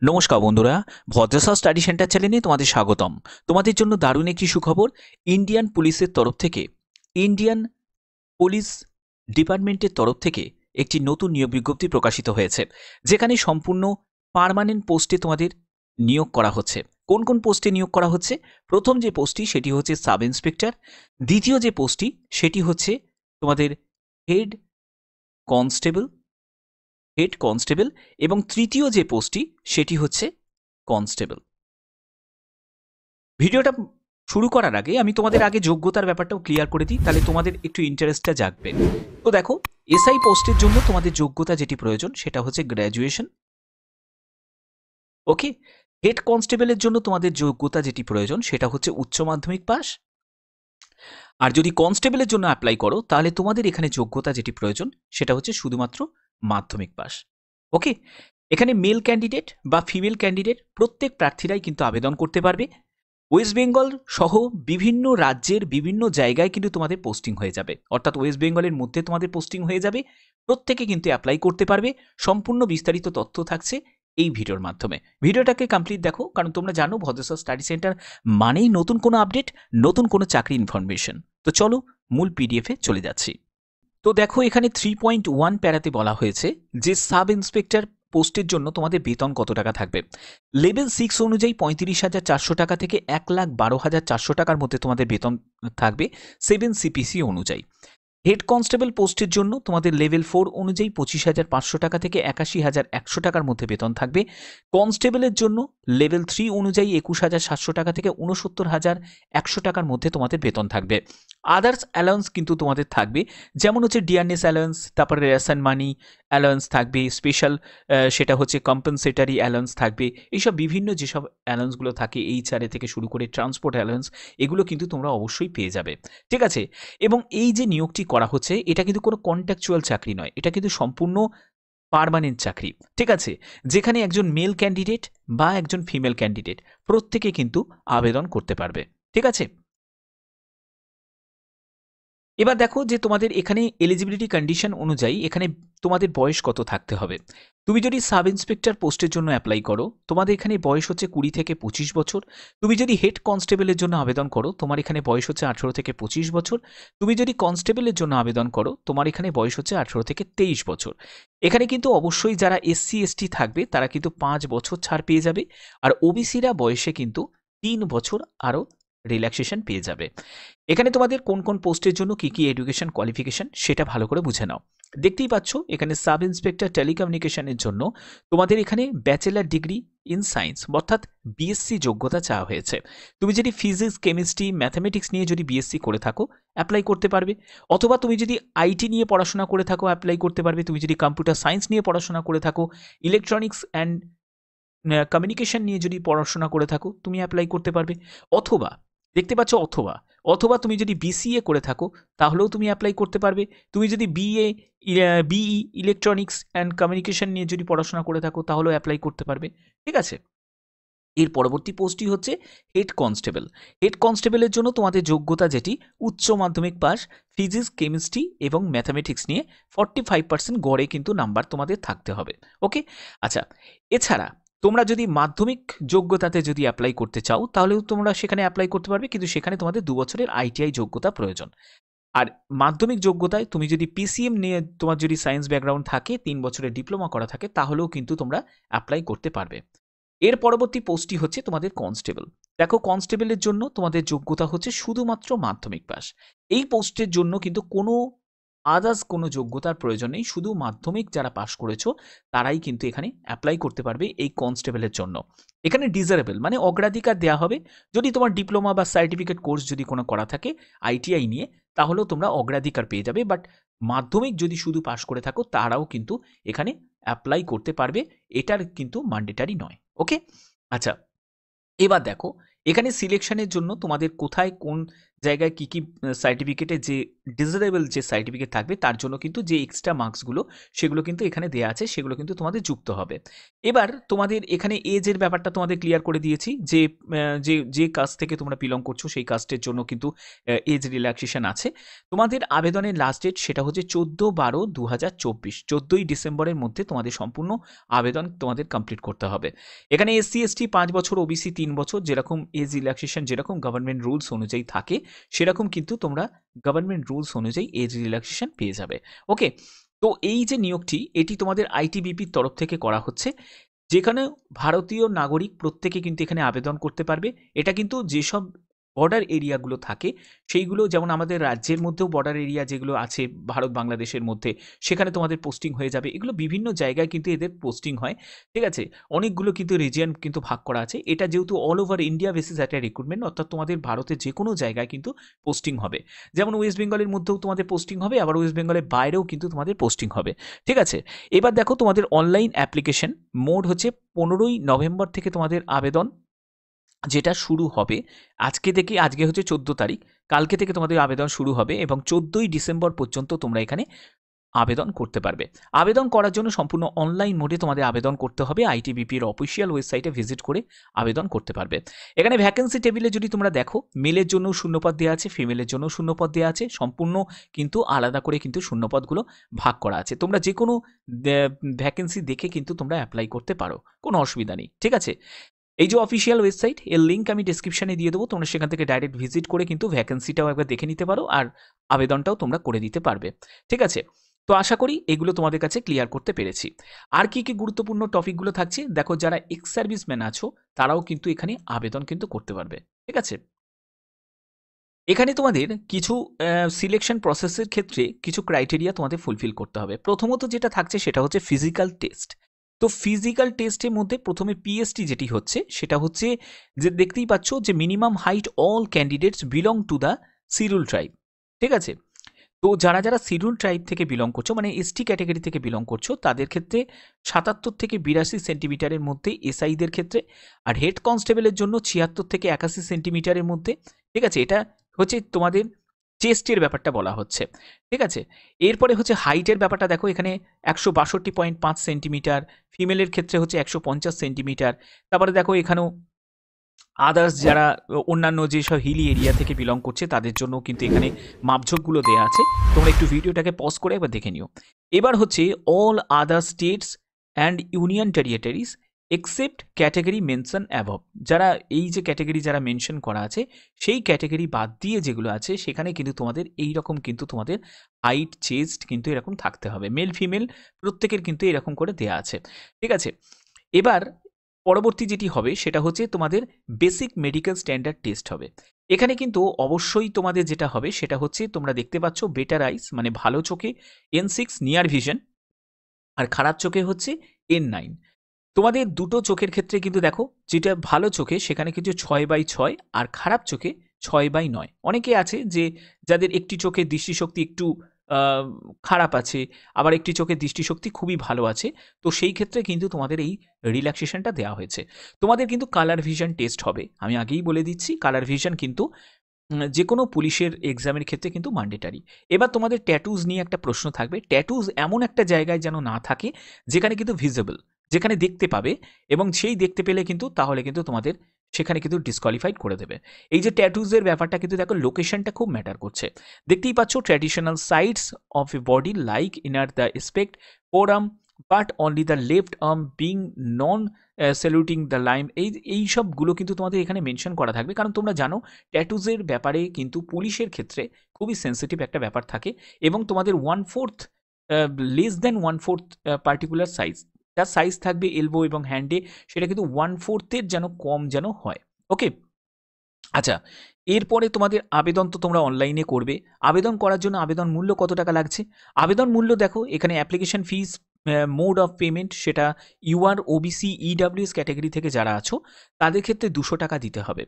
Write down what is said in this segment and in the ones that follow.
নমস্কার বন্ধুরা, ভদ্রসা study centre চ্যানেলে তোমাদের স্বাগতম। তোমাদের জন্য দারুণ একটি সুখবর। ইন্ডিয়ান পুলিশের তরফ থেকে, ইন্ডিয়ান পুলিশ ডিপার্টমেন্টের তরফ থেকে একটি নতুন নিয়োগ বিজ্ঞপ্তি প্রকাশিত হয়েছে, যেখানে সম্পূর্ণ পার্মানেন্ট পোস্টে তোমাদের নিয়োগ করা হচ্ছে। কোন কোন পোস্টে নিয়োগ করা হচ্ছে? প্রথম যে পোস্টটি সেটি হচ্ছে সাব ইন্সপেক্টর, দ্বিতীয় যে পোস্টটি সেটি হচ্ছে তোমাদের হেড কনস্টেবল এবং তৃতীয় যে পোস্টটি সেটি হচ্ছে কনস্টেবল। ভিডিওটা শুরু করার আগে আমি তোমাদের আগে যোগ্যতার ব্যাপারটাও ক্লিয়ার করে দিই, তাহলে তোমাদের একটু ইন্টারেস্টটা জাগবে। তো দেখো, এসআই পোস্টের জন্য তোমাদের যোগ্যতা যেটি প্রয়োজন সেটা হচ্ছে গ্র্যাজুয়েশন। ওকে, হেড কনস্টেবলের জন্য তোমাদের যোগ্যতা যেটি প্রয়োজন সেটা হচ্ছে উচ্চ মাধ্যমিক পাস। আর যদি কনস্টেবলের জন্য অ্যাপ্লাই করো তাহলে তোমাদের এখানে যোগ্যতা যেটি প্রয়োজন সেটা হচ্ছে শুধুমাত্র মাধ্যমিক পাস। ওকে, এখানে মেল ক্যান্ডিডেট বা ফিমেল ক্যান্ডিডেট প্রত্যেক প্রার্থীরাই কিন্তু আবেদন করতে পারবে। ওয়েস্ট বেঙ্গল সহ বিভিন্ন রাজ্যের বিভিন্ন জায়গায় কিন্তু তোমাদের পোস্টিং হয়ে যাবে, অর্থাৎ ওয়েস্ট বেঙ্গলের মধ্যে তোমাদের পোস্টিং হয়ে যাবে। প্রত্যেকে কিন্তু অ্যাপ্লাই করতে পারবে। সম্পূর্ণ বিস্তারিত তথ্য থাকছে এই ভিডিওর মাধ্যমে। ভিডিওটাকে কমপ্লিট দেখো, কারণ তোমরা জানো ভদ্রসা স্টাডি সেন্টার মানেই নতুন কোনো আপডেট, নতুন কোনো চাকরি ইনফরমেশন। তো চলো মূল পিডিএফে চলে যাচ্ছি। তো দেখো, এখানে 3.1 প্যারাতে বলা হয়েছে যে সাব ইন্সপেক্টর পোস্টের জন্য তোমাদের বেতন কত টাকা থাকবে। লেভেল 6 অনুযায়ী 35,400 টাকা থেকে 1,12,400 টাকার মধ্যে তোমাদের বেতন থাকবে 7 CPC অনুযায়ী। হেড কনস্টেবল পোস্টের জন্য তোমাদের লেভেল 4 অনুযায়ী 25,500 টাকা থেকে 81,100 টাকার মধ্যে বেতন থাকবে। কনস্টেবলের জন্য লেভেল 3 অনুযায়ী 21,700 টাকা থেকে 69,100 টাকার মধ্যে তোমাদের বেতন থাকবে। আদার্স অ্যালাউন্স কিন্তু তোমাদের থাকবে, যেমন হচ্ছে ডিয়ারনেস অ্যালাউন্স, তারপরে রেশন মানি অ্যালাউন্স থাকবে, স্পেশাল সেটা হচ্ছে কম্পেনসেটারি অ্যালাউন্স থাকবে। এইসব বিভিন্ন যেসব অ্যালাউন্সগুলো থাকে, HRA থেকে শুরু করে ট্রান্সপোর্ট অ্যালাউন্স, এগুলো কিন্তু তোমরা অবশ্যই পেয়ে যাবে। ঠিক আছে, এবং এই যে নিয়োগটি করা হচ্ছে এটা কিন্তু কোনো কন্ট্রাকচুয়াল চাকরি নয়, এটা কিন্তু সম্পূর্ণ পার্মানেন্ট চাকরি। ঠিক আছে, যেখানে একজন মেল ক্যান্ডিডেট বা একজন ফিমেল ক্যান্ডিডেট প্রত্যেকে কিন্তু আবেদন করতে পারবে। ঠিক আছে, এবার দেখো যে তোমাদের এখানে এলিজিবিলিটি কন্ডিশন অনুযায়ী এখানে তোমাদের বয়স কত থাকতে হবে। তুমি যদি সাব ইন্সপেক্টর পোস্টের জন্য অ্যাপ্লাই করো তোমাদের এখানে বয়স হচ্ছে 20 থেকে 25 বছর। তুমি যদি হেড কনস্টেবলের জন্য আবেদন করো তোমার এখানে বয়স হচ্ছে 18 থেকে 25 বছর। তুমি যদি কনস্টেবলের জন্য আবেদন করো তোমার এখানে বয়স হচ্ছে 18 থেকে 23 বছর। এখানে কিন্তু অবশ্যই যারা SC ST থাকবে তারা কিন্তু 5 বছর ছাড় পেয়ে যাবে, আর ওবিসিরা বয়সে কিন্তু 3 বছর আরও রিল্যাক্সেশন পেয়ে যাবে। এখানে তোমাদের কোন কোন পোস্টের জন্য কি কি এডুকেশন কোয়ালিফিকেশন সেটা ভালো করে বুঝে নাও। দেখতেই পাচ্ছ এখানে সাব ইন্সপেক্টর টেলিকমিউনিকেশনের জন্য তোমাদের এখানে ব্যাচেলার ডিগ্রি ইন সায়েন্স অর্থাৎ BSc যোগ্যতা চাওয়া হয়েছে। তুমি যদি ফিজিক্স কেমিস্ট্রি ম্যাথামেটিক্স নিয়ে যদি BSc করে থাকো অ্যাপ্লাই করতে পারবে, অথবা তুমি যদি IT নিয়ে পড়াশোনা করে থাকো অ্যাপ্লাই করতে পারবে। তুমি যদি কম্পিউটার সায়েন্স নিয়ে পড়াশোনা করে থাকো, ইলেকট্রনিক্স অ্যান্ড কমিউনিকেশন নিয়ে যদি পড়াশোনা করে থাকো তুমি অ্যাপ্লাই করতে পারবে। অথবা দেখতে পাচ্ছ অথবা তুমি যদি BCA করে থাকো তাহলেও তুমি অ্যাপ্লাই করতে পারবে। তুমি যদি BE ইলেকট্রনিক্স অ্যান্ড কমিউনিকেশন নিয়ে যদি পড়াশোনা করে থাকো তাহলেও অ্যাপ্লাই করতে পারবে। ঠিক আছে, এর পরবর্তী পোস্টটি হচ্ছে হেড কনস্টেবল। হেড কনস্টেবলের জন্য তোমাদের যোগ্যতা যেটি উচ্চ মাধ্যমিক পাস, ফিজিক্স কেমিস্ট্রি এবং ম্যাথামেটিক্স নিয়ে 45% গড়ে কিন্তু নাম্বার তোমাদের থাকতে হবে। ওকে, আচ্ছা, এছাড়া তোমরা যদি মাধ্যমিক যোগ্যতাতে যদি অ্যাপ্লাই করতে চাও তাহলেও তোমরা সেখানে অ্যাপ্লাই করতে পারবে, কিন্তু সেখানে তোমাদের 2 বছরের ITI যোগ্যতা প্রয়োজন। আর মাধ্যমিক যোগ্যতায় তুমি যদি PCM নিয়ে তোমার যদি সায়েন্স ব্যাকগ্রাউন্ড থাকে, 3 বছরের ডিপ্লোমা করা থাকে, তাহলেও কিন্তু তোমরা অ্যাপ্লাই করতে পারবে। এর পরবর্তী পোস্টটি হচ্ছে তোমাদের কনস্টেবল। দেখো, কনস্টেবলের জন্য তোমাদের যোগ্যতা হচ্ছে শুধুমাত্র মাধ্যমিক পাস। এই পোস্টের জন্য কিন্তু কোনো আদার্স কোনো যোগ্যতার প্রয়োজন নেই, শুধু মাধ্যমিক যারা পাস করেছো তারাই কিন্তু এখানে অ্যাপ্লাই করতে পারবে এই কনস্টেবলের জন্য। এখানে ডিজারেবল মানে অগ্রাধিকার দেওয়া হবে। যদি তোমার ডিপ্লোমা বা সার্টিফিকেট কোর্স যদি কোনো করা থাকে ITI নিয়ে তাহলেও তোমরা অগ্রাধিকার পেয়ে যাবে, বাট মাধ্যমিক যদি শুধু পাস করে থাকো তারাও কিন্তু এখানে অ্যাপ্লাই করতে পারবে, এটার কিন্তু ম্যান্ডেটারি নয়। ওকে, আচ্ছা, এবার দেখো এখানে সিলেকশনের জন্য তোমাদের কোথায় কোন জায়গায় কী কী সার্টিফিকেটে যে ডিজারেবল যে সার্টিফিকেট থাকবে তার জন্য কিন্তু যে এক্সট্রা মার্কসগুলো সেগুলো কিন্তু এখানে দেওয়া আছে, সেগুলো কিন্তু তোমাদের যুক্ত হবে। এবার তোমাদের এখানে এজের ব্যাপারটা তোমাদের ক্লিয়ার করে দিয়েছি যে যে যে কাস্ট থেকে তোমরা বিলং করছো সেই কাস্টের জন্য কিন্তু এজ রিল্যাক্সেশন আছে। তোমাদের আবেদনের লাস্ট ডেট সেটা হচ্ছে 14/12/2024, 14ই ডিসেম্বরের মধ্যে তোমাদের সম্পূর্ণ আবেদন তোমাদের কমপ্লিট করতে হবে। এখানে SC ST 5 বছর, OBC 3 বছর, যেরকম এজ রিল্যাক্সেশন যেরকম গভর্নমেন্ট রুলস অনুযায়ী থাকে সেরকম কিন্তু তোমরা গভর্নমেন্ট রুলস অনুযায়ী এজ রিল্যাক্সেশন পেয়ে যাবে। ওকে, তো এই যে নিয়োগটি এটি তোমাদের ITBPর তরফ থেকে করা হচ্ছে, যেখানে ভারতীয় নাগরিক প্রত্যেকে কিন্তু এখানে আবেদন করতে পারবে। এটা কিন্তু যেসব বর্ডার এরিয়াগুলো থাকে সেইগুলো, যেমন আমাদের রাজ্যের মধ্যেও বর্ডার এরিয়া যেগুলো আছে ভারত বাংলাদেশের মধ্যে, সেখানে তোমাদের পোস্টিং হয়ে যাবে। এগুলো বিভিন্ন জায়গায় কিন্তু এদের পোস্টিং হয়, ঠিক আছে। অনেকগুলো কিন্তু রিজিয়ন কিন্তু ভাগ করা আছে। এটা যেহেতু অল ওভার ইন্ডিয়া বেসিস একটা রিক্রুটমেন্ট, অর্থাৎ তোমাদের ভারতের যে কোনো জায়গায় কিন্তু পোস্টিং হবে। যেমন ওয়েস্ট বেঙ্গলের মধ্যেও তোমাদের পোস্টিং হবে, আবার ওয়েস্ট বেঙ্গলের বাইরেও কিন্তু তোমাদের পোস্টিং হবে, ঠিক আছে। এবার দেখো তোমাদের অনলাইন অ্যাপ্লিকেশন মোড হচ্ছে 15ই নভেম্বর থেকে তোমাদের আবেদন যেটা শুরু হবে। আজকে হচ্ছে 14 তারিখ, কালকে থেকে তোমাদের আবেদন শুরু হবে এবং 14ই ডিসেম্বর পর্যন্ত তোমরা এখানে আবেদন করতে পারবে। আবেদন করার জন্য সম্পূর্ণ অনলাইন মোডে তোমাদের আবেদন করতে হবে। ITBPর অফিসিয়াল ওয়েবসাইটে ভিজিট করে আবেদন করতে পারবে। এখানে ভ্যাকেন্সি টেবিলে যদি তোমরা দেখো, মেলের জন্য শূন্যপদ দেওয়া আছে, ফিমেলের জন্য শূন্যপদ দেওয়া আছে, সম্পূর্ণ কিন্তু আলাদা করে কিন্তু শূন্যপদগুলো ভাগ করা আছে। তোমরা যে কোনো ভ্যাকেন্সি দেখে কিন্তু তোমরা অ্যাপ্লাই করতে পারো, কোনো অসুবিধা নেই, ঠিক আছে। এই যে অফিসিয়াল ওয়েবসাইট, এর লিঙ্ক আমি ডেসক্রিপশনে দিয়ে দেবো, তোমরা সেখান থেকে ডাইরেক্ট ভিজিট করে কিন্তু ভ্যাকেন্সিটাও একবার দেখে নিতে পারো আর আবেদনটাও তোমরা করে দিতে পারবে, ঠিক আছে। তো আশা করি এগুলো তোমাদের কাছে ক্লিয়ার করতে পেরেছি। আর কি কি গুরুত্বপূর্ণ টপিকগুলো থাকছে দেখো, যারা এক্স সার্ভিসম্যান আছো তারাও কিন্তু এখানে আবেদন কিন্তু করতে পারবে, ঠিক আছে। এখানে তোমাদের কিছু সিলেকশন প্রসেসের ক্ষেত্রে কিছু ক্রাইটেরিয়া তোমাদের ফুলফিল করতে হবে। প্রথমত যেটা থাকছে সেটা হচ্ছে ফিজিক্যাল টেস্ট। তো ফিজিক্যাল টেস্টের মধ্যে প্রথমে PST যেটি হচ্ছে সেটা হচ্ছে যে দেখতেই পাচ্ছ যে minimum height all candidates belong to the schedule tribe, ঠিক আছে। তো যারা যারা শিডিউল ট্রাইব থেকে বিলং করছো, মানে ST ক্যাটাগরি থেকে বিলং করছো, তাদের ক্ষেত্রে 77 থেকে 82 সেন্টিমিটারের মধ্যে SIদের ক্ষেত্রে, আর হেড কনস্টেবলের জন্য 76 থেকে 81 সেন্টিমিটারের মধ্যে, ঠিক আছে। এটা হচ্ছে তোমাদের চেস্টের ব্যাপারটা বলা হচ্ছে, ঠিক আছে। এরপরে হচ্ছে হাইটের ব্যাপারটা দেখো, এখানে 162.5 সেন্টিমিটার, ফিমেলের ক্ষেত্রে হচ্ছে 150 সেন্টিমিটার। তারপরে দেখো এখানেও আদার্স যারা অন্যান্য যেসব হিলি এরিয়া থেকে বিলং করছে তাদের জন্য কিন্তু এখানে মাপঝোঁকগুলো দেওয়া আছে। তোমরা একটু ভিডিওটাকে পজ করে একবার দেখে নিও। এবার হচ্ছে all other states and union territories except category mention above, যারা এই যে ক্যাটাগরি যারা মেনশন করা আছে সেই ক্যাটাগরি বাদ দিয়ে যেগুলো আছে সেখানে কিন্তু তোমাদের এই রকম কিন্তু তোমাদের হাইট চেস্ট কিন্তু এরকম থাকতে হবে। মেল ফিমেল প্রত্যেকের কিন্তু এরকম করে দেওয়া আছে, ঠিক আছে। এবার পরবর্তী যেটি হবে সেটা হচ্ছে তোমাদের বেসিক মেডিকেল স্ট্যান্ডার্ড টেস্ট হবে। এখানে কিন্তু অবশ্যই তোমাদের যেটা হবে সেটা হচ্ছে তোমরা দেখতে পাচ্ছ বেটার আইস মানে ভালো চোখে N6 নিয়ার ভিশন, আর খারাপ চোখে হচ্ছে N9। তোমাদের দুটো চোখের ক্ষেত্রে কিন্তু দেখো, যেটা ভালো চোখে সেখানে কিন্তু 6/6 আর খারাপ চোখে 6/9। অনেকে আছে যে যাদের একটি চোখের দৃষ্টিশক্তি একটু খারাপ আছে, আবার একটি চোখের দৃষ্টিশক্তি খুবই ভালো আছে। তো সেই ক্ষেত্রে কিন্তু তোমাদের এই রিল্যাক্সেশনটা দেওয়া হয়েছে। তোমাদের কিন্তু কালার ভিশন টেস্ট হবে, আমি আগেই বলে দিচ্ছি কালার ভিশন কিন্তু যে কোনো পুলিশের এক্সামের ক্ষেত্রে কিন্তু ম্যান্ডেটারি। এবার তোমাদের ট্যাটুজ নিয়ে একটা প্রশ্ন থাকবে। ট্যাটুজ এমন একটা জায়গায় যেন না থাকে যেখানে কিন্তু ভিজিবল, যেখানে দেখতে পাবে, এবং সেই দেখতে পেলে কিন্তু তাহলে কিন্তু তোমাদের সেখানে কিন্তু ডিসকোয়ালিফাইড করে দেবে। এই যে ট্যাটুজের ব্যাপারটা কিন্তু দেখো, লোকেশনটা খুব ম্যাটার করছে। দেখতেই পাচ্ছ traditional sides of A body like inner the aspect forum but only the left arm being non saluting the lime, এই সবগুলো কিন্তু তোমাদের এখানে মেনশন করা থাকবে। কারণ তোমরা জানো ট্যাটুজের ব্যাপারে কিন্তু পুলিশের ক্ষেত্রে খুবই সেন্সিটিভ একটা ব্যাপার থাকে, এবং তোমাদের 1/4 লেস দ্যান 1/4 পার্টিকুলার সাইজ, যার সাইজ থাকবে এলবো এবং হ্যান্ডে, সেটা কিন্তু 1/4 যেন কম যেন হয়। ওকে, আচ্ছা। এরপরে তোমাদের আবেদন তো তোমরা অনলাইনে করবে। আবেদন করার জন্য আবেদন মূল্য কত টাকা লাগছে? আবেদন মূল্য দেখো, এখানে application fees mode of payment সেটা UR OBC EWS ক্যাটাগরি থেকে যারা আছো তাদের ক্ষেত্রে 200 টাকা দিতে হবে।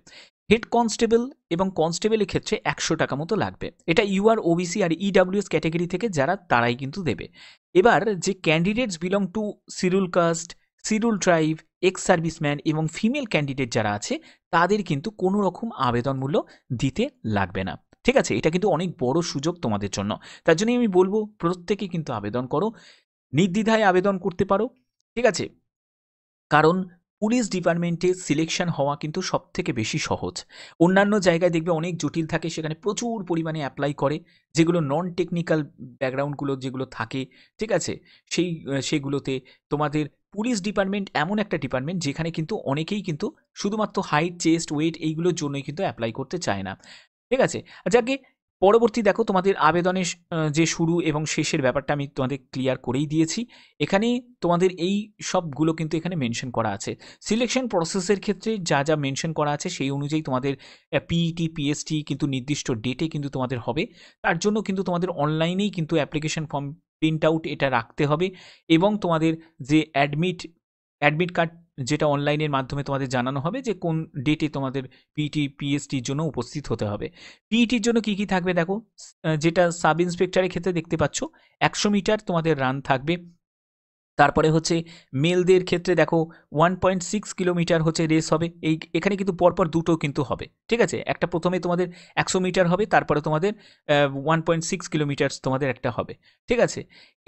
হেড কনস্টেবল এবং কনস্টেবলের ক্ষেত্রে 100 টাকা মতো লাগবে। এটা UR OBC আর EWS ক্যাটাগরি থেকে যারা তারাই কিন্তু দেবে। এবার যে candidates belong to schedule caste, schedule tribe, ex serviceman এবং ফিমেল ক্যান্ডিডেট যারা আছে তাদের কিন্তু কোনো রকম আবেদন মূল্য দিতে লাগবে না। ঠিক আছে? এটা কিন্তু অনেক বড় সুযোগ তোমাদের জন্য। তার জন্যই আমি বলব প্রত্যেকে কিন্তু আবেদন করো। নির্দ্বিধায় আবেদন করতে পারো। ঠিক আছে? কারণ পুলিশ ডিপার্টমেন্টে সিলেকশন হওয়া কিন্তু সবথেকে বেশি সহজ। অন্যান্য জায়গায় দেখবে অনেক জটিল থাকে, সেখানে প্রচুর পরিমাণে অ্যাপ্লাই করে, যেগুলো নন টেকনিক্যাল ব্যাকগ্রাউন্ডগুলো যেগুলো থাকে, ঠিক আছে? সেগুলোতে তোমাদের পুলিশ ডিপার্টমেন্ট এমন একটা ডিপার্টমেন্ট যেখানে কিন্তু অনেকেই কিন্তু শুধুমাত্র হাইট, চেস্ট, ওয়েট এইগুলোর জন্যই কিন্তু অ্যাপ্লাই করতে চায় না। ঠিক আছে? যাকে পরবর্তী দেখো তোমাদের আবেদনের যে শুরু এবং শেষের ব্যাপারটা আমি তোমাদের ক্লিয়ার করেই দিয়েছি। এখানে তোমাদের এই সবগুলো কিন্তু এখানে মেনশন করা আছে। সিলেকশন প্রসেসের ক্ষেত্রে যা যা মেনশন করা আছে সেই অনুযায়ী তোমাদের পিইটি, পিএসটি কিন্তু নির্দিষ্ট ডেটে কিন্তু তোমাদের হবে। তার জন্য কিন্তু তোমাদের অনলাইনেই কিন্তু অ্যাপ্লিকেশন ফর্ম প্রিন্ট আউট এটা রাখতে হবে এবং তোমাদের যে অ্যাডমিট কার্ড যেটা অনলাইনের মাধ্যমে তোমাদের জানানো হবে যে কোন ডেটে তোমাদের পিইটি, পিএসটির জন্য উপস্থিত হতে হবে। পিইটির জন্য কী কী থাকবে দেখো, যেটা সাব ইন্সপেক্টরের ক্ষেত্রে দেখতে পাচ্ছ 100 মিটার তোমাদের রান থাকবে। তারপরে হচ্ছে মেলদের ক্ষেত্রে দেখো 1.6 কিলোমিটার হচ্ছে রেস হবে। এখানে কিন্তু পরপর দুটো কিন্তু হবে, ঠিক আছে? একটা প্রথমে তোমাদের 100 মিটার হবে, তারপরে তোমাদের 1.6 কিলোমিটার তোমাদের একটা হবে, ঠিক আছে?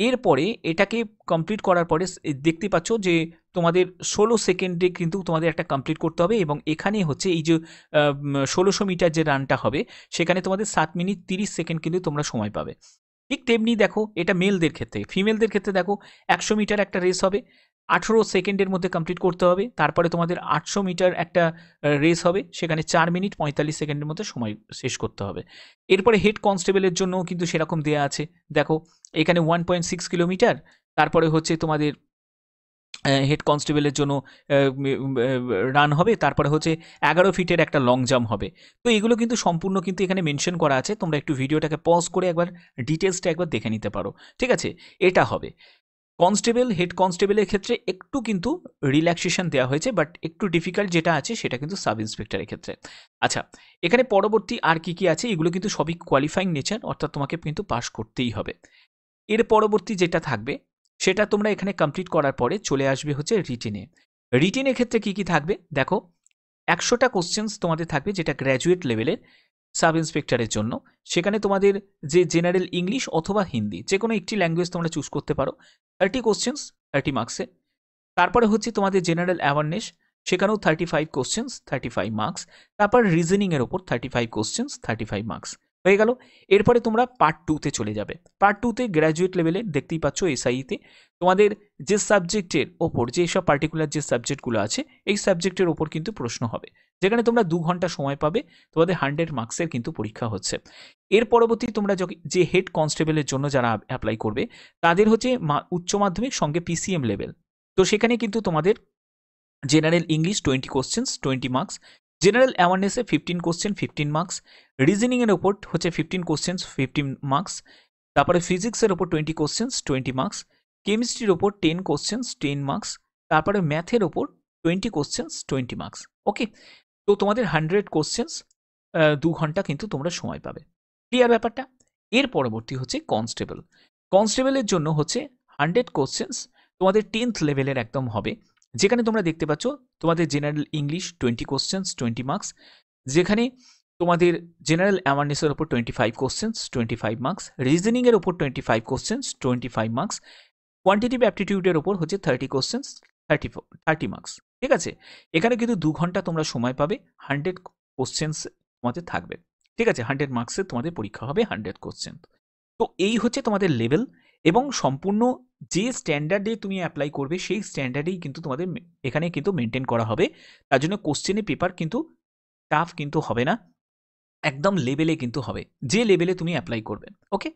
এরপরে এটাকে কমপ্লিট করার পরে দেখতে পাচ্ছ যে তোমাদের 16 সেকেন্ডে কিন্তু তোমাদের একটা কমপ্লিট করতে হবে এবং এখানে হচ্ছে এই যে 1600 মিটার যে রানটা হবে সেখানে তোমাদের 7 মিনিট 30 সেকেন্ড কিন্তু তোমরা সময় পাবে। ঠিক তেমনি দেখো এটা মেলদের ক্ষেত্রে। ফিমেলদের ক্ষেত্রে দেখো 100 মিটার একটা রেস হবে, 18 সেকেন্ডের মধ্যে কমপ্লিট করতে হবে। তারপরে তোমাদের 800 মিটার একটা রেস হবে, সেখানে 4 মিনিট 45 সেকেন্ডের মধ্যে সময় শেষ করতে হবে। এরপরে হেড কনস্টেবলের জন্যও কিন্তু সেরকম দেয়া আছে। দেখো এখানে 1.6 কিলোমিটার, তারপরে হচ্ছে তোমাদের হেড কনস্টেবলের জন্য রান হবে, তারপরে হচ্ছে 11 ফিটের একটা লং জাম্প হবে। তো এগুলো কিন্তু সম্পূর্ণ কিন্তু এখানে মেনশন করা আছে। তোমরা একটু ভিডিওটাকে পজ করে একবার ডিটেলসটা একবার দেখে নিতে পারো, ঠিক আছে? এটা হবে কনস্টেবল। হেড কনস্টেবলের ক্ষেত্রে একটু কিন্তু রিল্যাক্সেশন দেওয়া হয়েছে, বাট একটু ডিফিকাল্ট যেটা আছে সেটা কিন্তু সাব ইন্সপেক্টরের ক্ষেত্রে। আচ্ছা, এখানে পরবর্তী আর কি কি আছে, এগুলো কিন্তু সবই কোয়ালিফাইং নেচার, অর্থাৎ তোমাকে কিন্তু পাস করতেই হবে। এর পরবর্তী যেটা থাকবে সেটা তোমরা এখানে কমপ্লিট করার পরে চলে আসবে হচ্ছে রিটেনে। রিটেনের ক্ষেত্রে কি কি থাকবে দেখো, 100টা কোশ্চেন্স তোমাদের থাকবে যেটা গ্র্যাজুয়েট লেভেলের সাব ইন্সপেক্টরের জন্য। সেখানে তোমাদের যে জেনারেল ইংলিশ অথবা হিন্দি যে কোনো একটি ল্যাঙ্গুয়েজ তোমরা চুজ করতে পারো। 30 কোশ্চেন্স 30 মার্কসে। তারপরে হচ্ছে তোমাদের জেনারেল অ্যাওয়ারনেস, সেখানেও 35 কোশ্চেন্স 35 মার্কস। তারপর রিজনিংয়ের ওপর 35 কোশ্চেন্স 35 মার্কস হয়ে গেল। এরপরে তোমরা পার্ট 2তে চলে যাবে। পার্ট 2তে গ্র্যাজুয়েট লেভেলে দেখতেই পাচ্ছ এসআইতে তোমাদের যে সাবজেক্টের ওপর যেসব পার্টিকুলার যে সাবজেক্টগুলো আছে এই সাবজেক্টের ওপর কিন্তু প্রশ্ন হবে, যেখানে তোমরা 2 ঘন্টা সময় পাবে। তোমাদের 100 মার্কসের কিন্তু পরীক্ষা হচ্ছে। এর পরবর্তী তোমরা যে হেড কনস্টেবলের জন্য যারা অ্যাপ্লাই করবে তাদের হচ্ছে উচ্চ মাধ্যমিক সঙ্গে পিসিএম লেভেল। তো সেখানে কিন্তু তোমাদের general English 20 questions 20 marks, general অ্যাওয়ারনেসে 15 কোশ্চেন 15 মার্কস, রিজনিংয়ের ওপর হচ্ছে 15 কোশ্চেন্স 15 মার্কস, তারপরে ফিজিক্সের ওপর 20 কোশ্চেন্স 20 মার্কস, কেমিস্ট্রির ওপর 10 কোশ্চেন্স 10 মার্কস, তারপরে ম্যাথের ওপর 20 কোশ্চেন্স 20 মার্কস। ওকে, তো তোমাদের 100 কোশ্চেন্স 2 ঘন্টা কিন্তু তোমরা সময় পাবে। ক্লিয়ার ব্যাপারটা? এর পরবর্তী হচ্ছে কনস্টেবল। কনস্টেবলের জন্য হচ্ছে 100 কোশ্চেন্স তোমাদের 10th লেভেলের একদম হবে, যেখানে তোমরা দেখতে পাচ্ছ তোমাদের জেনারেল ইংলিশ 20 কোশ্চেন্স 20 মার্কস, যেখানে তোমাদের জেনারেল অ্যাওয়ারনেসের ওপর 25 কোশ্চেন্স 25 মার্কস, রিজনিংয়ের ওপর 25 কোশ্চেন্স 25 মার্কস, কোয়ান্টিটিভ অ্যাপটিটিউডের ওপর হচ্ছে 30 কোশ্চেন্স 30 মার্কস। ঠিক আছে? এখানে কিন্তু 2 ঘন্টা তোমরা সময় পাবে। 100 কোশ্চেন্স তোমাদের থাকবে। ঠিক আছে? 100 মার্কসের তোমাদের পরীক্ষা হবে 100 কোশ্চেন। তো এই হচ্ছে তোমাদের লেভেল এবং সম্পূর্ণ যে স্ট্যান্ডার্ডে তুমি অ্যাপ্লাই করবে সেই স্ট্যান্ডার্ডেই কিন্তু তোমাদের এখানে কিন্তু মেনটেন করা হবে। তার জন্য কোশ্চেনের পেপার কিন্তু টাফ কিন্তু হবে না, একদম লেভেলে কিন্তু হবে, যে লেভেলে তুমি অ্যাপ্লাই করবে। ওকে,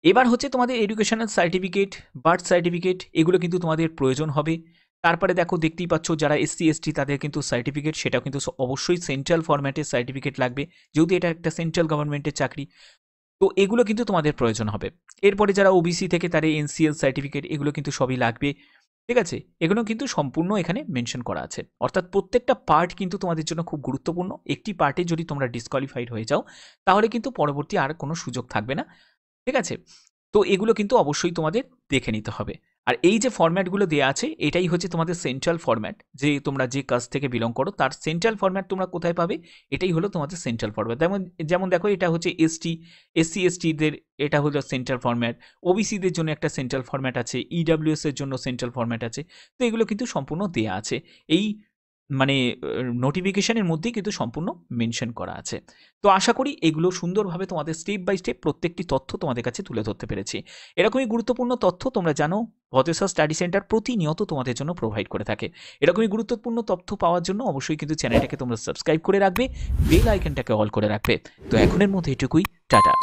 এবার হচ্ছে তোমাদের এডুকেশনাল সার্টিফিকেট, বার্থ সার্টিফিকেট এগুলো কিন্তু তোমাদের প্রয়োজন হবে। তারপরে দেখো দেখতেই পাচ্ছ যারা এসসি এসটি তাদের কিন্তু সার্টিফিকেট সেটাও কিন্তু অবশ্যই সেন্ট্রাল ফরম্যাটের সার্টিফিকেট লাগবে, যেহেতু এটা একটা সেন্ট্রাল গভর্নমেন্টের চাকরি। তো এগুলো কিন্তু তোমাদের প্রয়োজন হবে। এরপরে যারা ওবিসি থেকে তাদের এনসিএল সার্টিফিকেট এগুলো কিন্তু সবই লাগবে। ঠিক আছে? এগুলো কিন্তু সম্পূর্ণ এখানে মেনশন করা আছে। অর্থাৎ প্রত্যেকটা পার্ট কিন্তু তোমাদের জন্য খুব গুরুত্বপূর্ণ। একটি পার্টে যদি তোমরা ডিসকোয়ালিফাইড হয়ে যাও তাহলে কিন্তু পরবর্তী আর কোনো সুযোগ থাকবে না। ঠিক আছে? তো এগুলো কিন্তু অবশ্যই তোমাদের দেখে নিতে হবে। আর এই যে ফরম্যাটগুলো দেওয়া আছে এটাই হচ্ছে তোমাদের সেন্ট্রাল ফরম্যাট, যে তোমরা যে কাস্ট থেকে বিলং করো তার সেন্ট্রাল ফরম্যাট তোমরা কোথায় পাবে, এটাই হলো তোমাদের সেন্ট্রাল ফরম্যাট। যেমন যেমন দেখো এটা হচ্ছে এসসি এসটিদের এটা হলো সেন্ট্রাল ফরম্যাট, ওবিসিদের জন্য একটা সেন্ট্রাল ফরম্যাট আছে, ইডাব্লিউএস এর জন্য সেন্ট্রাল ফরম্যাট আছে। তো এগুলো কিন্তু সম্পূর্ণ দেয়া আছে এই মানে নোটিফিকেশনের মধ্যেই কিন্তু সম্পূর্ণ মেনশন করা আছে। তো আশা করি এগুলো সুন্দরভাবে তোমাদের স্টেপ বাই স্টেপ প্রত্যেকটি তথ্য তোমাদের কাছে তুলে ধরতে পেরেছি। এরকমই গুরুত্বপূর্ণ তথ্য তোমরা জানো ভতেশ্বর স্টাডি সেন্টার প্রতিনিয়ত তোমাদের জন্য প্রোভাইড করে থাকে। এরকমই গুরুত্বপূর্ণ তথ্য পাওয়ার জন্য অবশ্যই কিন্তু চ্যানেলটাকে তোমরা সাবস্ক্রাইব করে রাখবে, বেল আইকনটাকে অল করে রাখবে। তো এখনের মধ্যে এটুকুই, টাটা।